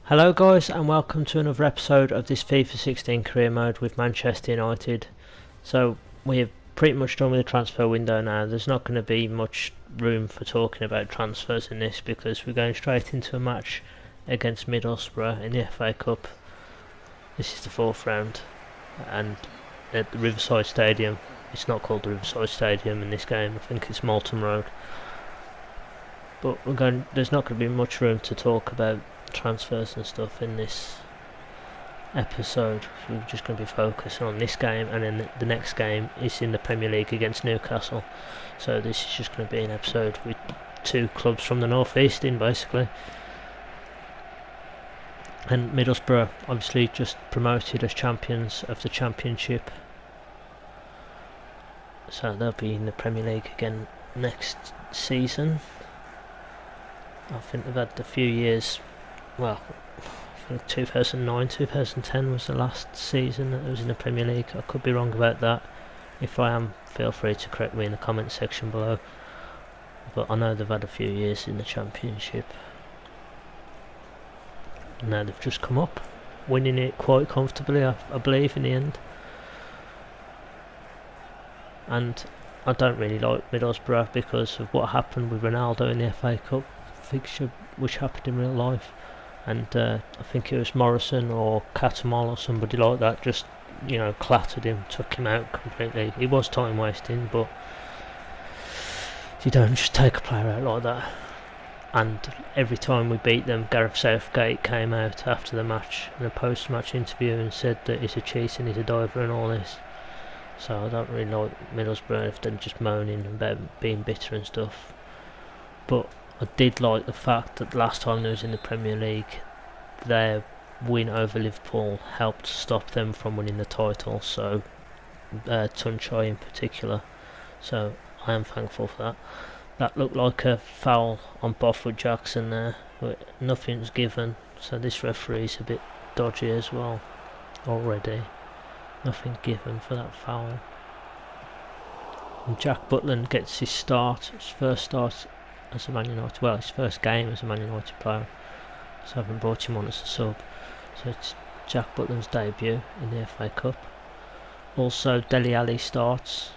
Hello guys, and welcome to another episode of this FIFA 16 career mode with Manchester United. So we're pretty much done with the transfer window now. There's not going to be much room for talking about transfers in this because we're going straight into a match against Middlesbrough in the FA Cup. This is the fourth round, and at the Riverside Stadium. It's not called the Riverside Stadium in this game, I think it's Malton Road. But there's not going to be much room to talk about transfers and stuff in this episode. So we're just going to be focusing on this game, and then the next game is in the Premier League against Newcastle. So this is just going to be an episode with two clubs from the North East in, basically. And Middlesbrough obviously just promoted as champions of the Championship, so they'll be in the Premier League again next season. I think they've had a few years. Well, I think 2009, 2010 was the last season that it was in the Premier League. I could be wrong about that. If I am, feel free to correct me in the comment section below. But I know they've had a few years in the Championship. And now they've just come up, winning it quite comfortably, I believe, in the end. And I don't really like Middlesbrough because of what happened with Ronaldo in the FA Cup fixture, which happened in real life. And I think it was Morrison or Catamol or somebody like that just, clattered him, took him out completely. It was time wasting, but you don't just take a player out like that. And every time we beat them, Gareth Southgate came out after the match in a post-match interview and said that he's a cheat and he's a diver and all this. So I don't really like Middlesbrough if they're just moaning about being bitter and stuff. But I did like the fact that last time they was in the Premier League, their win over Liverpool helped stop them from winning the title, so Tunchai in particular. So I am thankful for that. That looked like a foul on Bothwood Jackson there, but nothing's given, so this referee's a bit dodgy as well already. Nothing given for that foul. And Jack Butland gets his first start as a Man United, well, his first game as a Man United player, so I haven't brought him on as a sub. So it's Jack Butland's debut in the FA Cup. Also Dele Alli starts.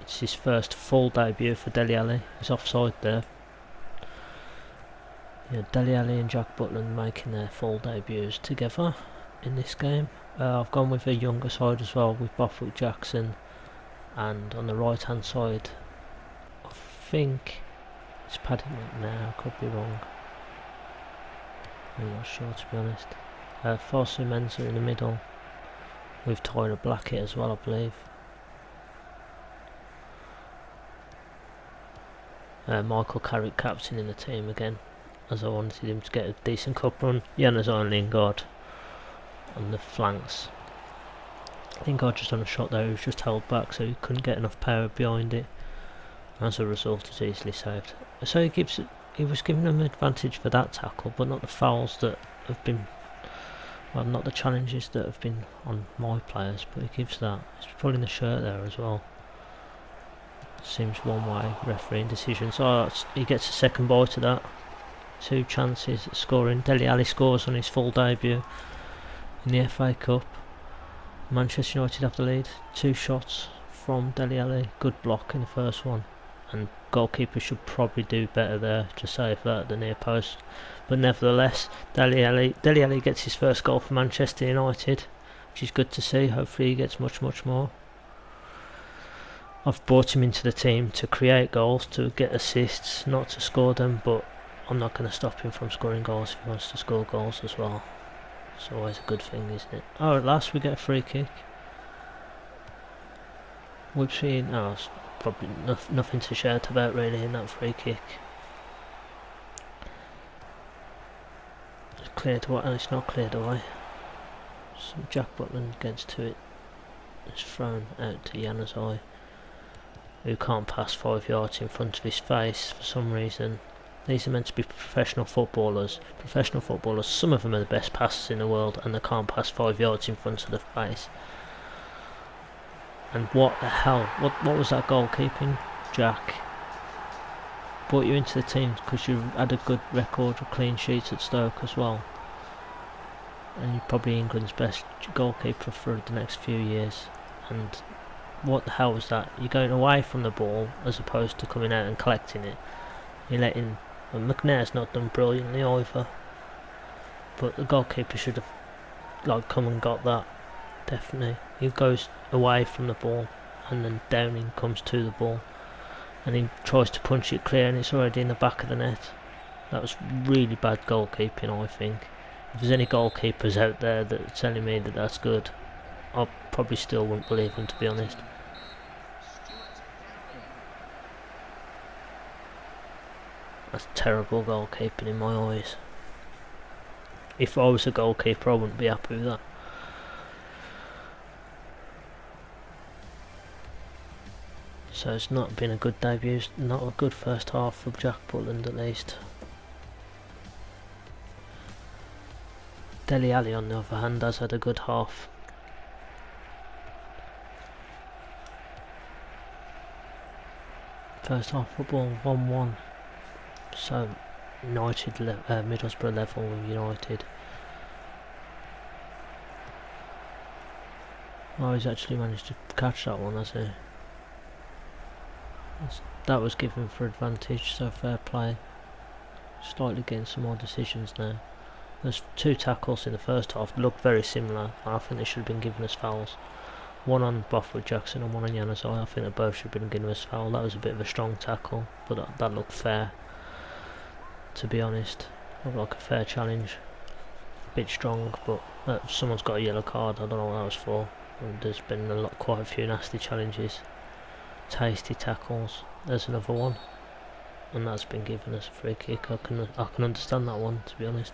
It's his first full debut for Dele Alli. He's offside there. Yeah, Dele Alli and Jack Butland making their full debuts together in this game. I've gone with a younger side as well, with Bothwood Jackson, and on the right hand side I think it's Paddy McNair, I could be wrong. I'm not sure, to be honest. Fosu Mensah in the middle with Tyler Blackett as well, I believe. Michael Carrick captain in the team again, as I wanted him to get a decent cup run. Januzaj and Lingard on the flanks. Lingard just on a shot there, he was just held back, so he couldn't get enough power behind it. As a result, it's easily saved. So he was giving them an advantage for that tackle, but not the fouls that have been, well, not the challenges that have been on my players, but he gives that. He's pulling the shirt there as well. Seems one way refereeing decision. So he gets a second bite of that. Two chances at scoring. Dele Alli scores on his full debut in the FA Cup. Manchester United have the lead. Two shots from Dele Alli. Good block in the first one. And goalkeeper should probably do better there to save that at the near post. But nevertheless, Dele Alli gets his first goal for Manchester United, which is good to see. Hopefully he gets much more. I've brought him into the team to create goals, to get assists, not to score them, but I'm not going to stop him from scoring goals if he wants to score goals as well. It's always a good thing, isn't it? Oh, at last we get a free kick. We've seen, it's probably nothing to shout about really in that free kick. It's cleared away, and it's not cleared away. So Jack Butland gets to it. It's thrown out to Januzaj, who can't pass 5 yards in front of his face for some reason. These are meant to be professional footballers. Some of them are the best passers in the world, and they can't pass 5 yards in front of the face. And what the hell? What was that goalkeeping, Jack? Brought you into the team because you had a good record of clean sheets at Stoke as well. and you're probably England's best goalkeeper for the next few years. And what the hell was that? You're going away from the ball as opposed to coming out and collecting it. You're letting... Well, McNair's not done brilliantly either, but the goalkeeper should have come and got that. Definitely. He goes away from the ball and then Downing comes to the ball and he tries to punch it clear and it's already in the back of the net. That was really bad goalkeeping, I think. If there's any goalkeepers out there that are telling me that that's good, I probably still wouldn't believe them, to be honest. That's terrible goalkeeping in my eyes. If I was a goalkeeper, I wouldn't be happy with that. So it's not been a good debut, not a good first half for Jack Butland at least. Dele Alli on the other hand has had a good half. First half football 1-1. So Middlesbrough level with United. Oh, he's actually managed to catch that one, has he? That was given for advantage, so fair play. Slightly getting some more decisions now. There's 2 tackles in the first half, looked very similar. I think they should have been given us fouls. One on Bothwood Jackson and one on Januzaj. I think they both should have been given us foul. That was a bit of a strong tackle, but that looked fair. To be honest, looked like a fair challenge. A bit strong, but someone's got a yellow card. I don't know what that was for. And there's been quite a few nasty challenges. Tasty tackles. There's another one, and that's been given us a free kick. I can understand that one, to be honest.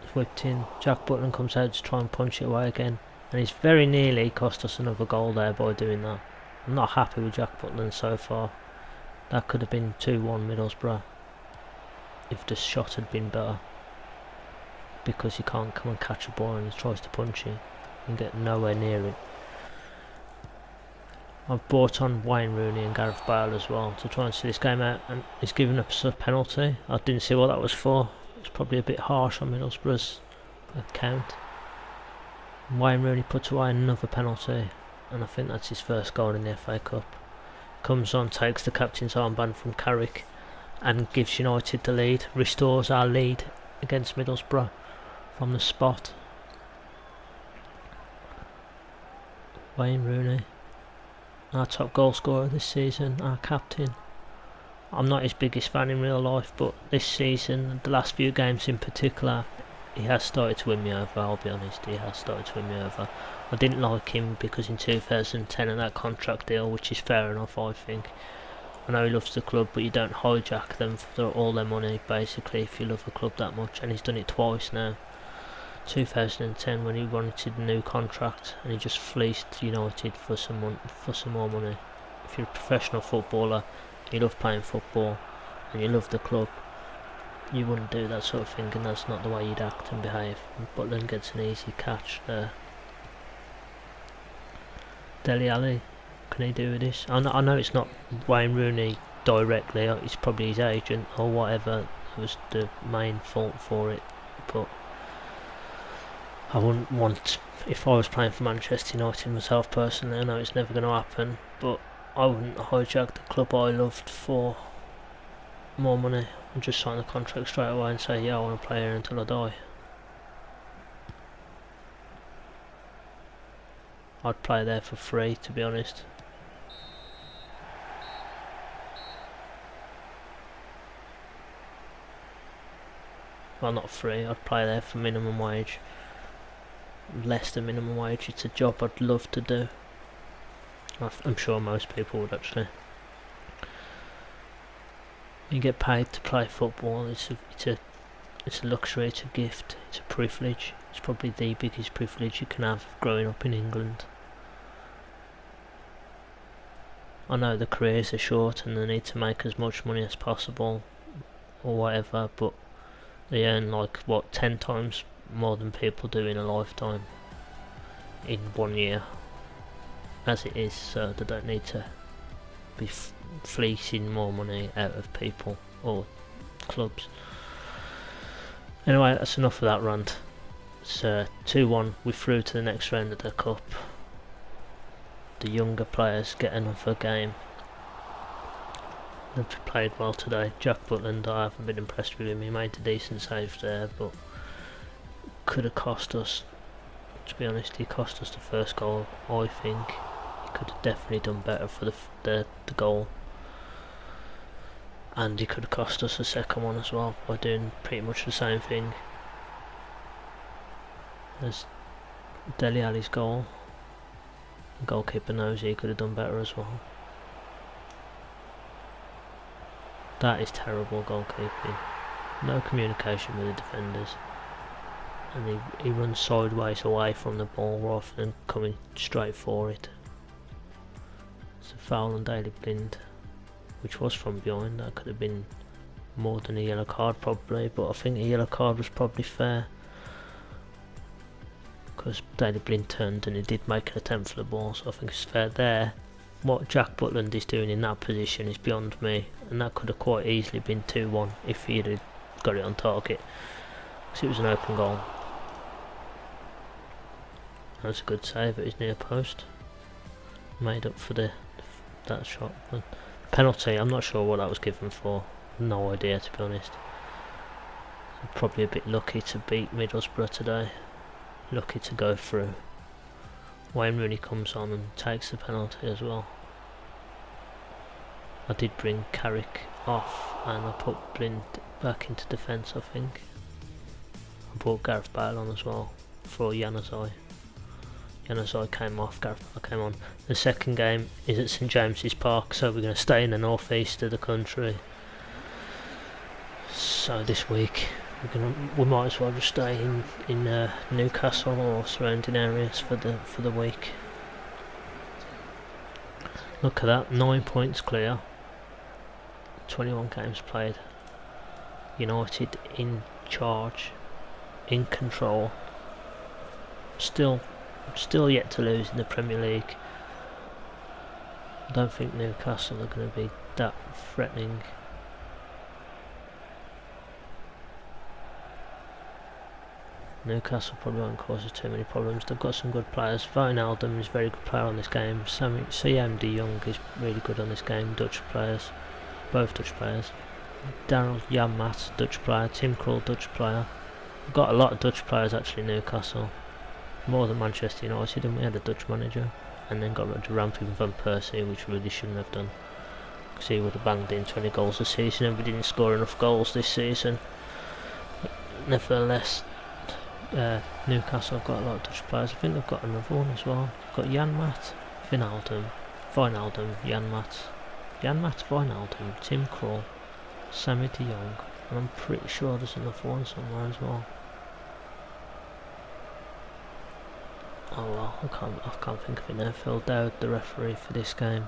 It's whipped in. Jack Butland comes out to try and punch it away again, and he's very nearly cost us another goal there by doing that. I'm not happy with Jack Butland so far. That could have been 2-1 Middlesbrough if the shot had been better, because he can't come and catch a ball and he tries to punch it and get nowhere near it. I've brought on Wayne Rooney and Gareth Bale as well to try and see this game out, and he's given us a penalty. I didn't see what that was for. It's probably a bit harsh on Middlesbrough's account. Wayne Rooney puts away another penalty, and I think that's his first goal in the FA Cup. Comes on, takes the captain's armband from Carrick and gives United the lead, restores our lead against Middlesbrough from the spot. Wayne Rooney, our top goal scorer this season, our captain. I'm not his biggest fan in real life, but this season, the last few games in particular, he has started to win me over. I'll be honest, he has started to win me over. I didn't like him because in 2010 and that contract deal, which is fair enough, I think. I know he loves the club, but you don't hijack them for all their money, basically, if you love the club that much. And he's done it twice now. 2010 when he wanted a new contract and he just fleeced United for some more money. If you're a professional footballer, you love playing football and you love the club, you wouldn't do that sort of thing, and that's not the way you'd act and behave. But then gets an easy catch there. Dele Alli, can he do with this? I know it's not Wayne Rooney directly, it's probably his agent or whatever that was the main fault for it, but I wouldn't want, if I was playing for Manchester United myself personally, I know it's never going to happen, but I wouldn't hijack the club I loved for more money and just sign the contract straight away and say, yeah, I want to play here until I die. I'd play there for free, to be honest. Well, not free, I'd play there for minimum wage. Less than minimum wage. It's a job I'd love to do. I'm sure most people would actually. You get paid to play football. It's a luxury. It's a gift. It's a privilege. It's probably the biggest privilege you can have growing up in England. I know the careers are short and they need to make as much money as possible or whatever, but they earn like what 10 times more than people do in a lifetime in 1 year as it is, so they don't need to be fleecing more money out of people or clubs. Anyway, that's enough of that rant. It's 2-1, we're through to the next round of the cup. The younger players get another game. They've played well today. Jack Butland, I haven't been impressed with him. He made a decent save there, but could have cost us. To be honest, he cost us the first goal. I think he could have definitely done better for the goal, and he could have cost us the second one as well by doing pretty much the same thing. There's Dele Alli's goal. The goalkeeper knows he could have done better as well. That is terrible goalkeeping. No communication with the defenders. And he runs sideways away from the ball rather than coming straight for it. It's a foul on Daley Blind, which was from behind. That could have been more than a yellow card probably, but I think a yellow card was probably fair. Because Daley Blind turned and he did make an attempt for the ball, so I think it's fair there. What Jack Butland is doing in that position is beyond me, and that could have quite easily been 2-1 if he'd have got it on target, because it was an open goal. That's a good save at his near post, made up for that shot. But penalty, I'm not sure what that was given for, no idea to be honest. Probably a bit lucky to beat Middlesbrough today, lucky to go through. Wayne Rooney comes on and takes the penalty as well. I did bring Carrick off and I put Blind back into defence, I think. I brought Gareth Bale on as well for Januzaj. Januzaj came off, Gareth Bale came on. The second game is at St James's Park, so we're going to stay in the northeast of the country. So this week we might as well just stay in Newcastle or surrounding areas for the week. Look at that, 9 points clear, 21 games played. United in charge, in control. Still yet to lose in the Premier League. I don't think Newcastle are going to be that threatening. Newcastle probably won't cause us too many problems. They've got some good players. Wijnaldum is a very good player on this game. CM de Jong is really good on this game. Dutch players, both Dutch players. Daryl Janmaat, Dutch player. Tim Krul, Dutch player. We've got a lot of Dutch players actually in Newcastle. More than Manchester United, and we had a Dutch manager. And then got rid of Rampy and Van Persie, which we really shouldn't have done. Because he would have banged in 20 goals a season, and we didn't score enough goals this season. But nevertheless, Newcastle have got a lot of Dutch players. I think they've got another one as well. They've got Janmaat, Wijnaldum, Janmaat, Wijnaldum, Tim Krul, Sammy de Jong, and I'm pretty sure there's another one somewhere as well. Oh well, I can't think of it now. Phil Dowd, the referee for this game.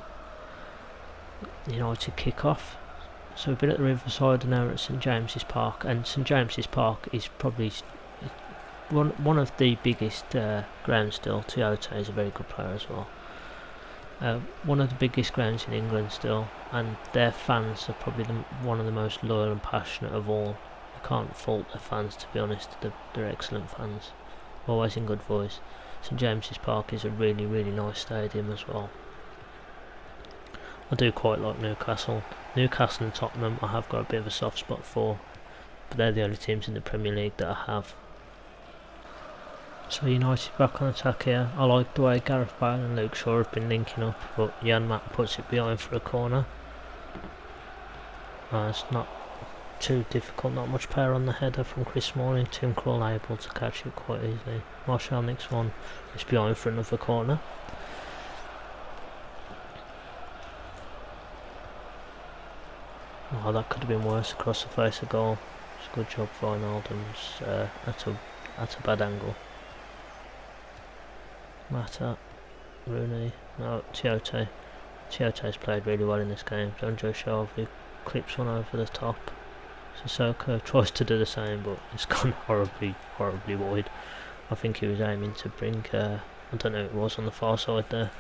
United kick off. So we've been at the Riverside and now we're at St James's Park, and St James's Park is probably one of the biggest grounds still. Toyota is a very good player as well. One of the biggest grounds in England still, and their fans are probably one of the most loyal and passionate of all. I can't fault their fans, to be honest. They're excellent fans, always in good voice. St James's Park is a really, really nice stadium as well. I do quite like Newcastle. Newcastle and Tottenham I have got a bit of a soft spot for, but they're the only teams in the Premier League that I have. So United back on attack here. I like the way Gareth Bale and Luke Shaw have been linking up, but Janmaat puts it behind for a corner. It's not too difficult, not much power on the header from Chris Smalling. Tim Krul able to catch it quite easily. Marshall next one is behind for another corner. Oh, that could have been worse across the face of goal. It's a good job for Wijnaldum's. That's a bad angle. Mata, Rooney, no, Toyota. Toyota's played really well in this game. John Joe Shelby clips one over the top. Sissoko tries to do the same, but it's gone horribly wide. I think he was aiming to bring, I don't know who it was on the far side there.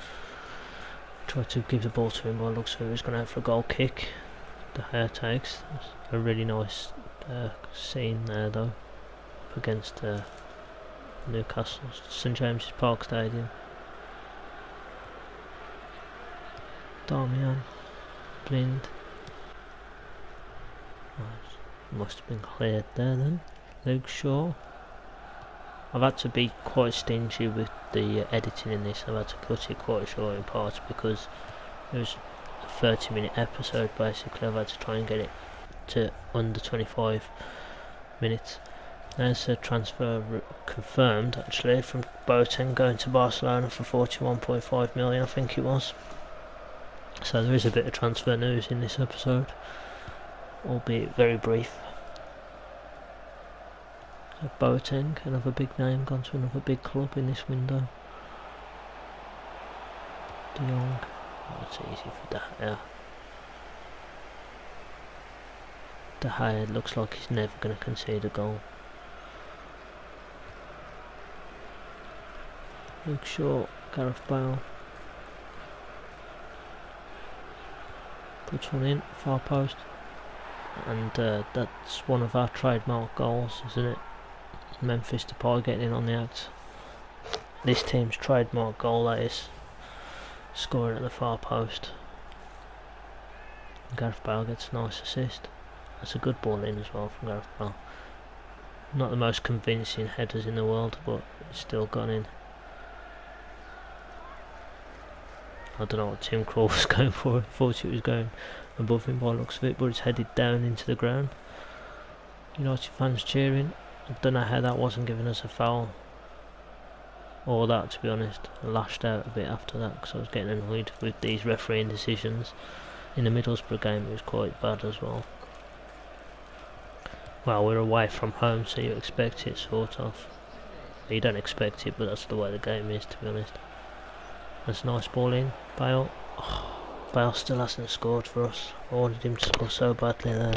Tried to give the ball to him, but it looks like he was going out for a goal kick. The hair takes. It's a really nice scene there though. up against Newcastle, St James's Park Stadium. Darmian, Blind. Must have been cleared there then. Luke Shaw. I've had to be quite stingy with the editing in this. I've had to cut it quite short in parts because it was a 30-minute episode basically. I've had to try and get it to under 25 minutes. There's a transfer confirmed actually from Boateng going to Barcelona for 41.5 million, I think it was. So there is a bit of transfer news in this episode, albeit very brief. So Boateng, another big name, gone to another big club in this window. De Jong, that's easy for De Gea. De Gea looks like he's never going to concede a goal. Luke Shaw, Gareth Bale. Puts one in, far post. And that's one of our trademark goals, isn't it? Memphis Depay getting in on the act. This team's trademark goal, that is. Scoring at the far post. And Gareth Bale gets a nice assist. That's a good ball in as well from Gareth Bale. Not the most convincing headers in the world, but it's still gone in. I don't know what Tim Krul was going for. I thought it was going above him by the looks of it, but it's headed down into the ground. United fans cheering. I don't know how that wasn't giving us a foul. Or that, to be honest. I lashed out a bit after that because I was getting annoyed with these refereeing decisions. In the Middlesbrough game it was quite bad as well. Well, we're away from home, so you expect it, sort of. You don't expect it, but that's the way the game is, to be honest. That's a nice ball in. Bale. Oh, Bale still hasn't scored for us. I wanted him to score so badly there.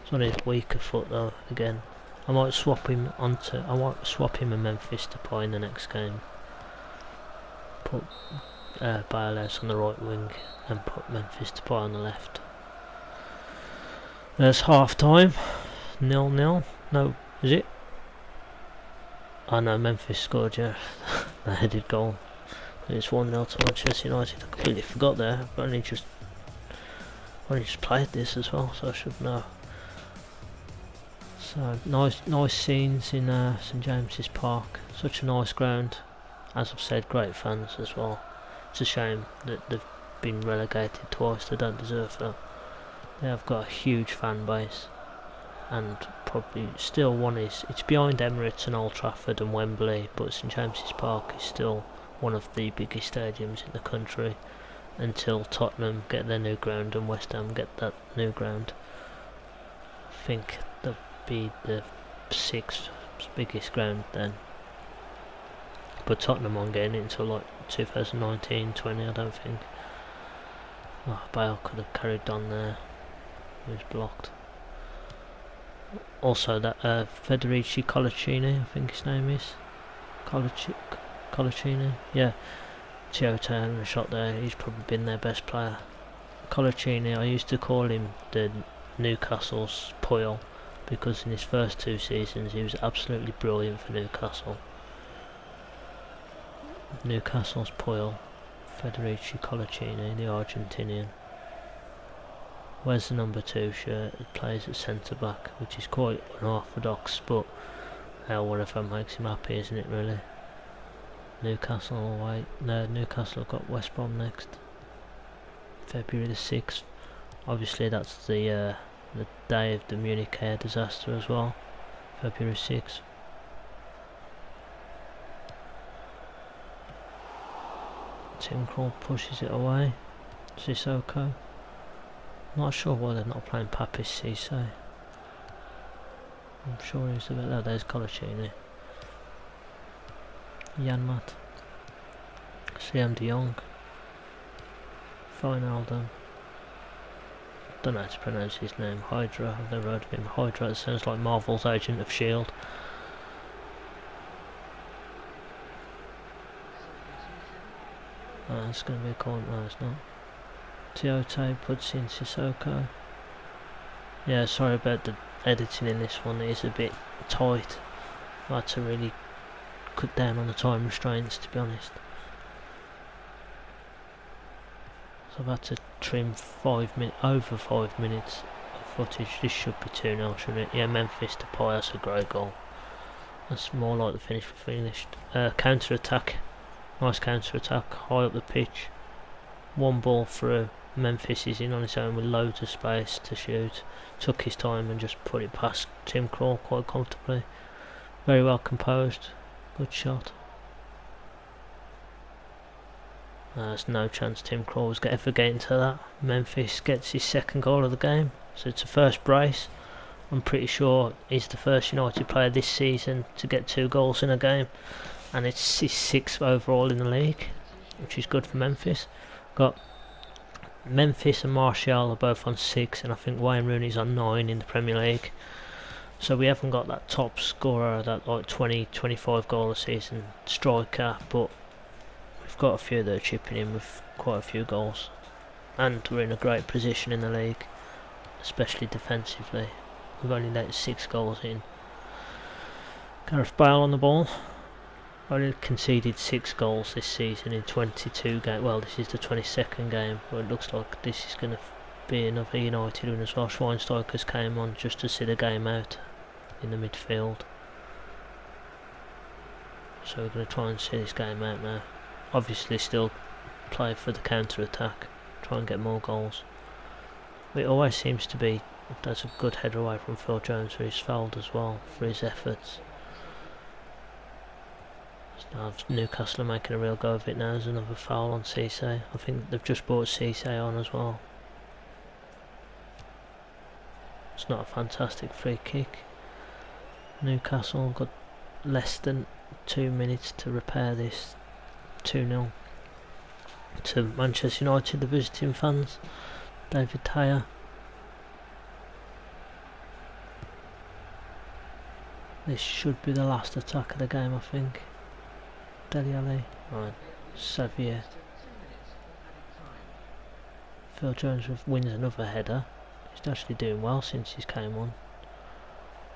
It's on his weaker foot though, again. I might swap him and Memphis Depay in the next game. Put Bale out on the right wing and put Memphis Depay on the left. There's half time. 0-0. No, is it? Oh no, Memphis scored, yeah. The headed goal. It's 1-0 to Manchester United. I completely forgot there. I've only just played this as well, so I should know. So nice scenes in St James's Park. Such a nice ground. As I've said, great fans as well. It's a shame that they've been relegated twice. They don't deserve that. They have got a huge fan base, and probably still it's behind Emirates and Old Trafford and Wembley, but St James's Park is still one of the biggest stadiums in the country until Tottenham get their new ground and West Ham get that new ground. I think that'll be the 6th biggest ground then, but Tottenham aren't getting it until like 2019-20, I don't think. Oh, Bale could have carried on there. He was blocked. Also that Federici Colaccini, I think his name is Colaccini, yeah. Chioto having a shot there. He's probably been their best player. Colaccini, I used to call him the Newcastle's Puyol, because in his first 2 seasons he was absolutely brilliant for Newcastle. Newcastle's Puyol, Federici Colaccini, the Argentinian. Wears the number 2 shirt, he plays at centre back, which is quite unorthodox, but whatever makes him happy, isn't it really? Newcastle away. No, Newcastle have got West Brom next. February the 6th. Obviously that's the day of the Munich air disaster as well. February 6th. Tim Krul pushes it away. Sissoko. Not sure why they're not playing Papis Cisse. I'm sure he's a bit there. There's Colaccini. Janmat. CM De Jong. Wijnaldum. Don't know how to pronounce his name. Hydra. I've never heard of him. Hydra, it sounds like Marvel's Agent of S.H.I.E.L.D. It's going to be a corner. No, it's not. Tiote puts in Sissoko. Yeah, sorry about the editing in this one. It is a bit tight. I had to really cut down on the time restraints, to be honest. So I've had to trim over 5 minutes of footage. This should be 2-0, shouldn't it? Yeah, Memphis to Pai, that's a great goal. That's more like the finish we finished. Counter attack, nice counter attack, high up the pitch. One ball through. Memphis is in on his own with loads of space to shoot. Took his time and just put it past Tim Krul quite comfortably. Very well composed. Good shot. There's no chance Tim Krul was ever getting to that. Memphis gets his second goal of the game. So it's a first brace. I'm pretty sure he's the first United player this season to get 2 goals in a game. And it's his 6th overall in the league, which is good for Memphis. Got Memphis and Martial are both on 6, and I think Wayne Rooney's on 9 in the Premier League. So we haven't got that top scorer, that like 20-25 goal a season striker, but we've got a few that are chipping in with quite a few goals. And we're in a great position in the league, especially defensively. We've only let 6 goals in. Gareth Bale on the ball. Only conceded 6 goals this season in 22 games. Well, this is the 22nd game, but it looks like this is going to be another United win as well. Schweinsteiger's came on just to see the game out in the midfield. So we're going to try and see this game out now. Obviously still play for the counter attack, try and get more goals. It always seems to be, that's a good header away from Phil Jones, who he's fouled as well for his efforts. So Newcastle are making a real go of it now. There's another foul on Cisse. I think they've just brought Cisse on as well. It's not a fantastic free kick. Newcastle got less than 2 minutes to repair this. 2-0 to Manchester United, the visiting fans. David Taya. This should be the last attack of the game, I think. Dele Alli. Right, Xavier. Phil Jones wins another header. He's actually doing well since he's came on.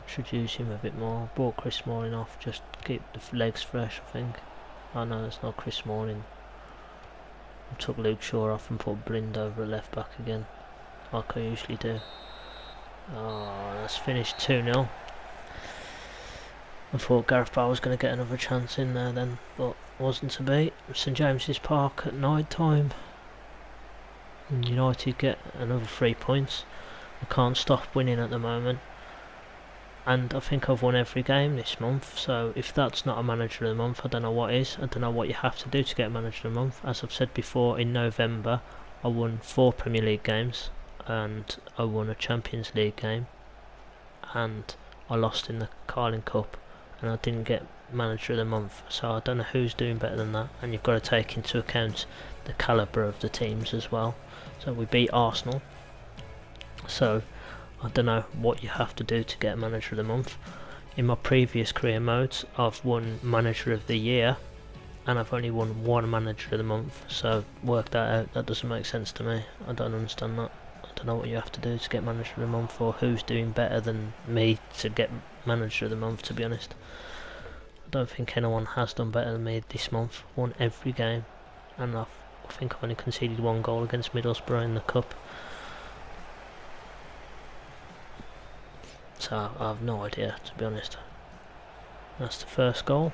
Should use him a bit more. Brought Chris Smalling off, just keep the legs fresh, I think. Oh no, it's not Chris Smalling. I took Luke Shaw off and put Blind over at left back again, like I usually do. Oh, that's finished 2-0. I thought Gareth Bale was going to get another chance in there then, but wasn't to be. St James's Park at night time. And United get another 3 points. I can't stop winning at the moment. And I think I've won every game this month, so if that's not a manager of the month, I don't know what is. I don't know what you have to do to get a manager of the month. As I've said before, in November I won 4 Premier League games, and I won a Champions League game, and I lost in the Carling Cup, and I didn't get manager of the month. So I don't know who's doing better than that, and you've got to take into account the calibre of the teams as well. So we beat Arsenal, so I don't know what you have to do to get manager of the month. In my previous career modes, I've won manager of the year, and I've only won 1 manager of the month, so work that out. That doesn't make sense to me. I don't understand that. I don't know what you have to do to get manager of the month, or who's doing better than me to get manager of the month, to be honest. I don't think anyone has done better than me this month. Won every game, and I think I've only conceded 1 goal against Middlesbrough in the cup. So I have no idea, to be honest. That's the first goal.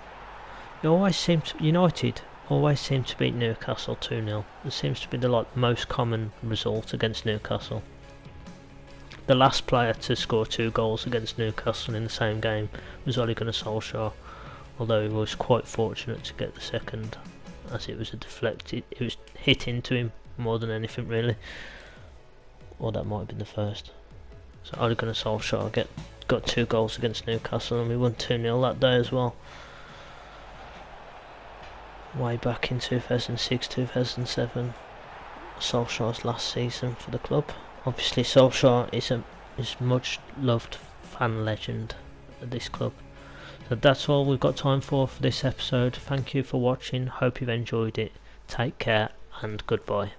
United always seem to beat Newcastle 2-0. It seems to be the most common result against Newcastle. The last player to score 2 goals against Newcastle in the same game was Ole Gunnar Solskjaer, although he was quite fortunate to get the second, as it was it was hit into him more than anything really. Or that might have been the first. So Ole Gunnar Solskjaer got 2 goals against Newcastle, and we won 2-0 that day as well. Way back in 2006-2007, Solskjaer's last season for the club. Obviously Solskjaer is much loved fan legend at this club. So that's all we've got time for this episode. Thank you for watching, hope you've enjoyed it. Take care and goodbye.